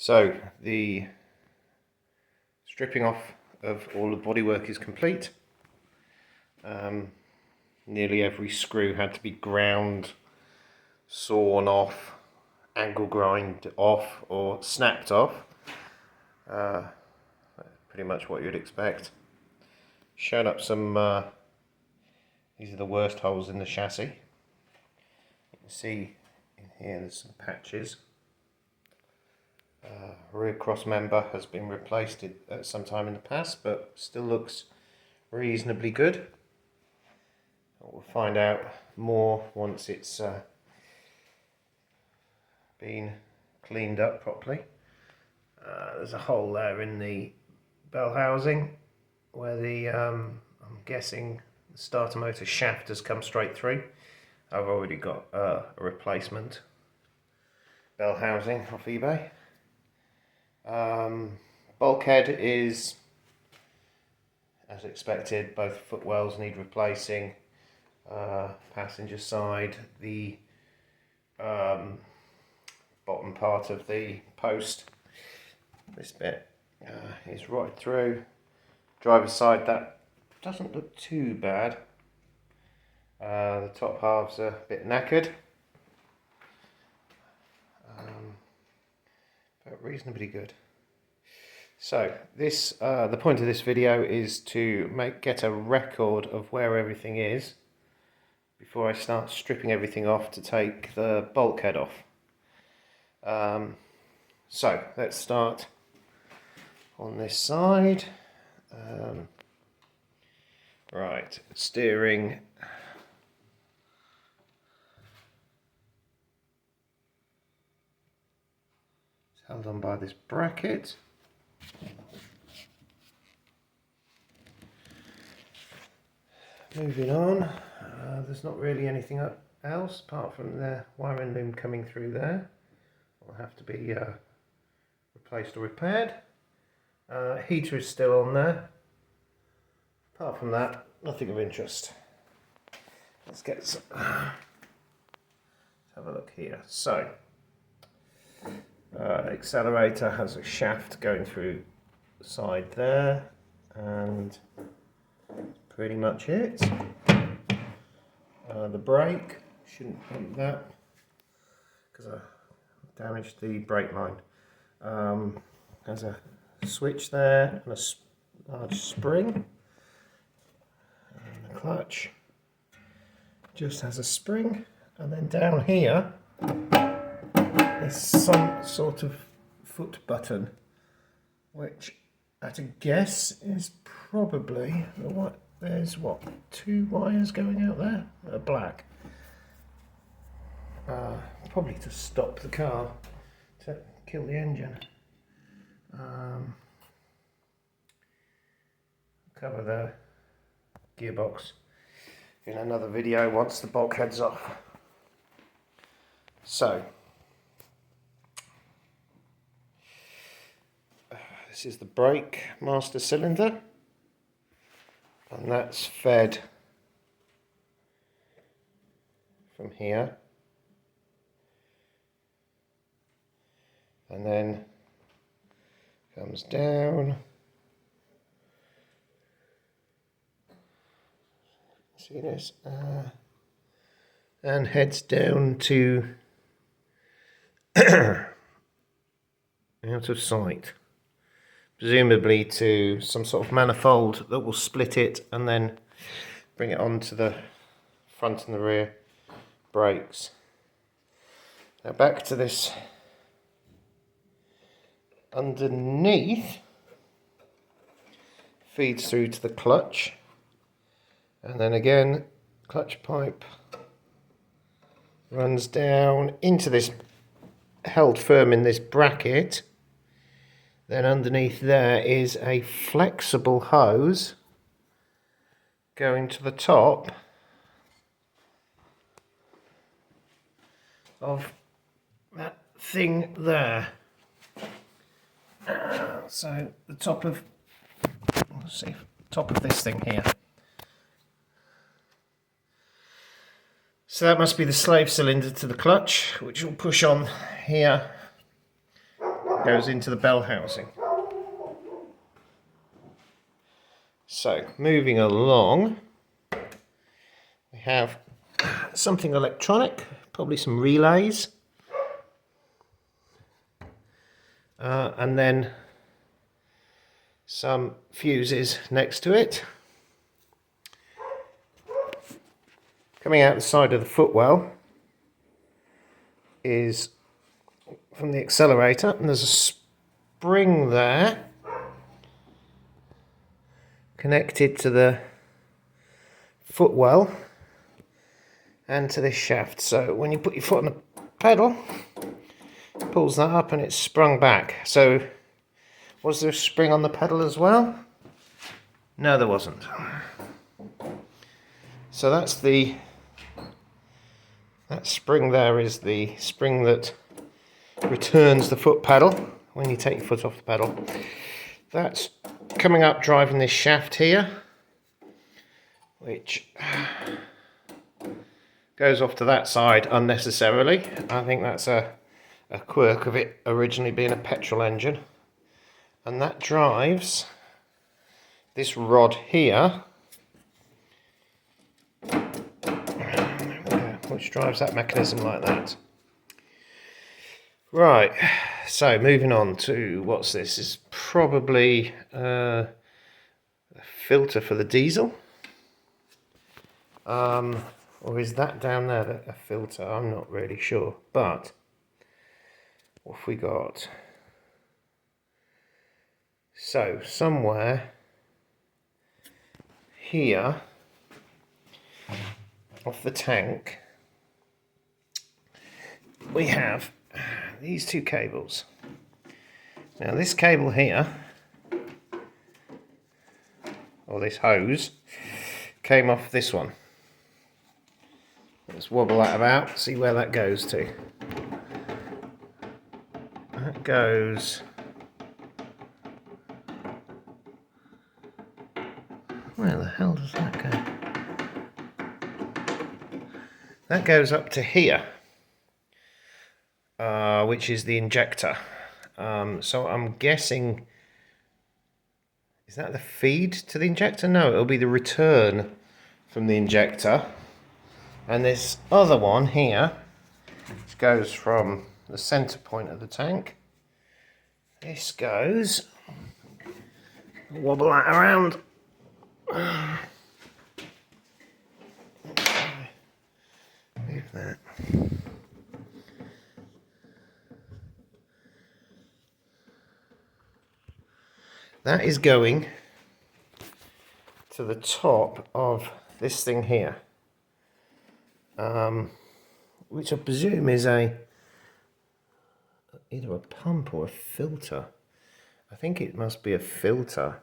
So the stripping off of all the bodywork is complete. Nearly every screw had to be ground, sawn off, angle grind off or snapped off. Pretty much what you'd expect. Shown up some, these are the worst holes in the chassis. You can see in here there's some patches. Rear cross member has been replaced at some time in the past, but still looks reasonably good. We'll find out more once it's been cleaned up properly. There's a hole there in the bell housing where the I'm guessing the starter motor shaft has come straight through. I've already got a replacement bell housing off eBay. Bulkhead is as expected, both footwells need replacing. Passenger side, the bottom part of the post, this bit is right through. Driver's side, that doesn't look too bad. The top halves are a bit knackered, but reasonably good. So this, the point of this video is to get a record of where everything is before I start stripping everything off to take the bulkhead off. So let's start on this side. Right, steering. It's held on by this bracket. Moving on, there's not really anything else apart from the wiring loom coming through there. Will have to be replaced or repaired. Heater is still on there. Apart from that, nothing of interest. Let's get some. Let's have a look here. So, accelerator has a shaft going through the side there, and pretty much it. The brake, shouldn't pump that because I damaged the brake line. There's a switch there and a large spring. And the clutch just has a spring, and then down here is some sort of foot button, which at a guess is probably what. There's what, 2 wires going out there that are black. Probably to stop the car, to kill the engine. Cover the gearbox in another video once the bulkhead's off. So, this is the brake master cylinder. And that's fed from here, and then comes down. See this? And heads down to out of sight. Presumably to some sort of manifold that will split it and then bring it onto the front and the rear brakes. Now back to this underneath, feeds through to the clutch, and then again clutch pipe runs down into this, held firm in this bracket. Then underneath there is a flexible hose going to the top of that thing there. So the top of, let's see, top of this thing here. So that must be the slave cylinder to the clutch, which will push on here goes into the bell housing. So, moving along, we have something electronic, probably some relays, and then some fuses next to it. Coming out the side of the footwell is from the accelerator, and there's a spring there connected to the footwell and to this shaft. So when you put your foot on the pedal, it pulls that up and it's sprung back. So was there a spring on the pedal as well? No, there wasn't. So that spring there is the spring that returns the foot pedal when you take your foot off the pedal. That's coming up driving this shaft here, which goes off to that side unnecessarily. I think that's a quirk of it originally being a petrol engine. And that drives this rod here, which drives that mechanism like that. Right, so moving on to what's this? Is probably a filter for the diesel. Or is that down there a filter? I'm not really sure. But what have we got? So somewhere here off the tank we have these two cables. Now this cable here, or this hose, came off this one. Let's wobble that about, see where that goes to. That goes... where the hell does that go? That goes up to here, which is the injector. So I'm guessing, is that the feed to the injector? No, it'll be the return from the injector. And this other one here, which goes from the center point of the tank. This goes, wobble that around. Move that. That is going to the top of this thing here, which I presume is either a pump or a filter. I think it must be a filter.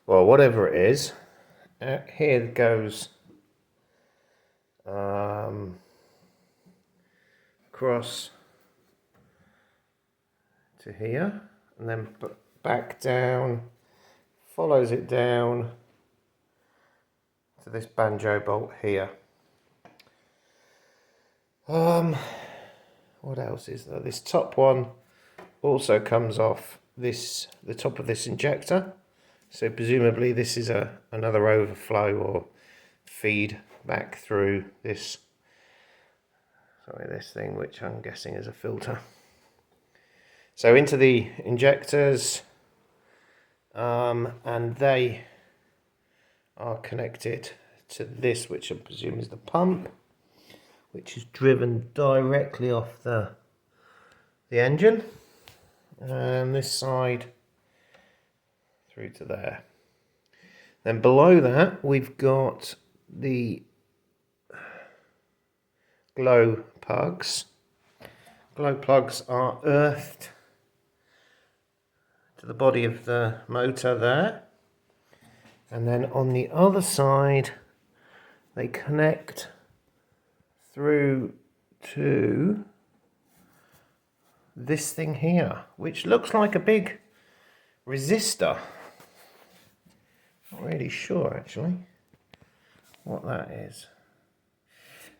Well, whatever it is, here it goes across to here, and then back down, follows it down to this banjo bolt here. What else is there? This top one also comes off the top of this injector. So presumably this is another overflow or feed back through this thing, which I'm guessing is a filter. So into the injectors, and they are connected to this, which I presume is the pump, which is driven directly off the engine, and this side through to there. Then below that we've got the glow plugs. Glow plugs are earthed to the body of the motor there, and then on the other side they connect through to this thing here, which looks like a big resistor. Not really sure actually what that is,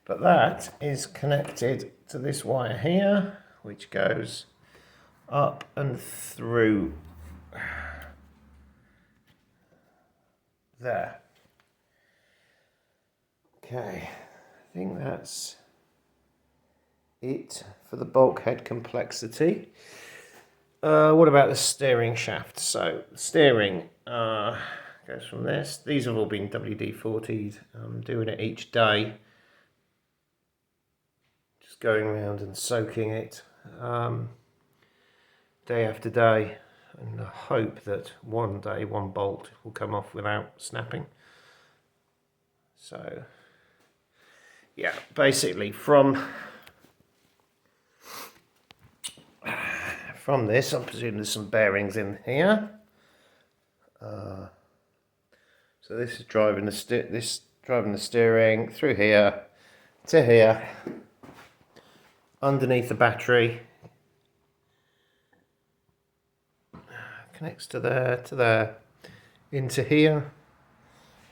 but that is connected to this wire here, which goes up and through there. Okay, I think that's it for the bulkhead complexity. What about the steering shaft? So steering goes from this. These have all been WD-40'd. I'm doing it each day. Just going around and soaking it day after day, and I hope that one day one bolt will come off without snapping. So yeah, basically from this, I'm presuming there's some bearings in here. So this is driving the steering through here to here, underneath the battery, connects to there, into here,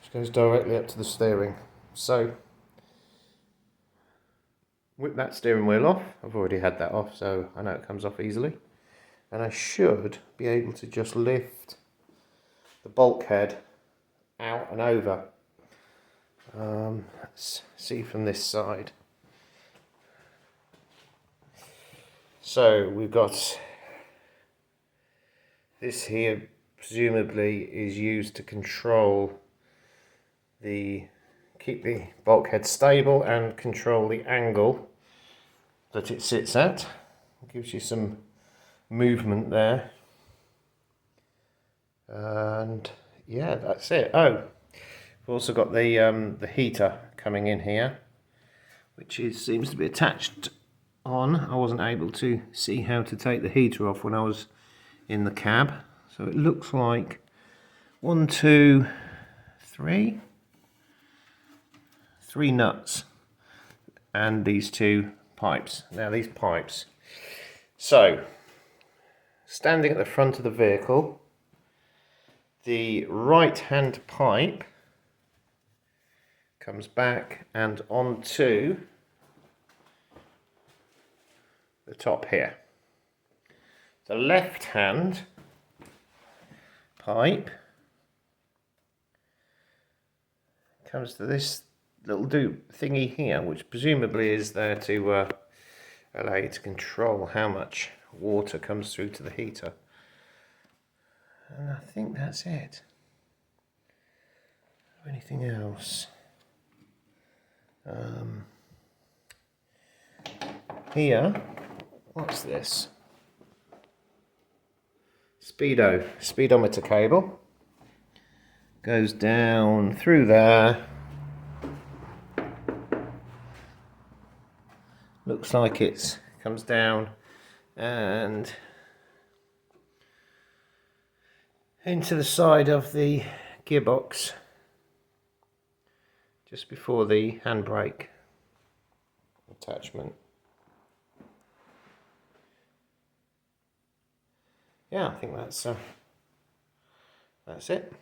which goes directly up to the steering. So whip that steering wheel off. I've already had that off, so I know it comes off easily. And I should be able to just lift the bulkhead out and over. Let's see from this side. So we've got this here, presumably is used to control keep the bulkhead stable and control the angle that it sits at. It gives you some movement there. And yeah, that's it. Oh, we've also got the heater coming in here, which seems to be attached on. I wasn't able to see how to take the heater off when I was in the cab. So it looks like 1, 2, 3 nuts and these 2 pipes. Now these pipes, so standing at the front of the vehicle, the right hand pipe comes back and onto the top here. The left hand pipe comes to this little thingy here, which presumably is there to allow you to control how much water comes through to the heater. And I think that's it. Anything else? Here, what's this? Speedometer cable. Goes down through there. Looks like it comes down and into the side of the gearbox just before the handbrake attachment. Yeah, I think that's it.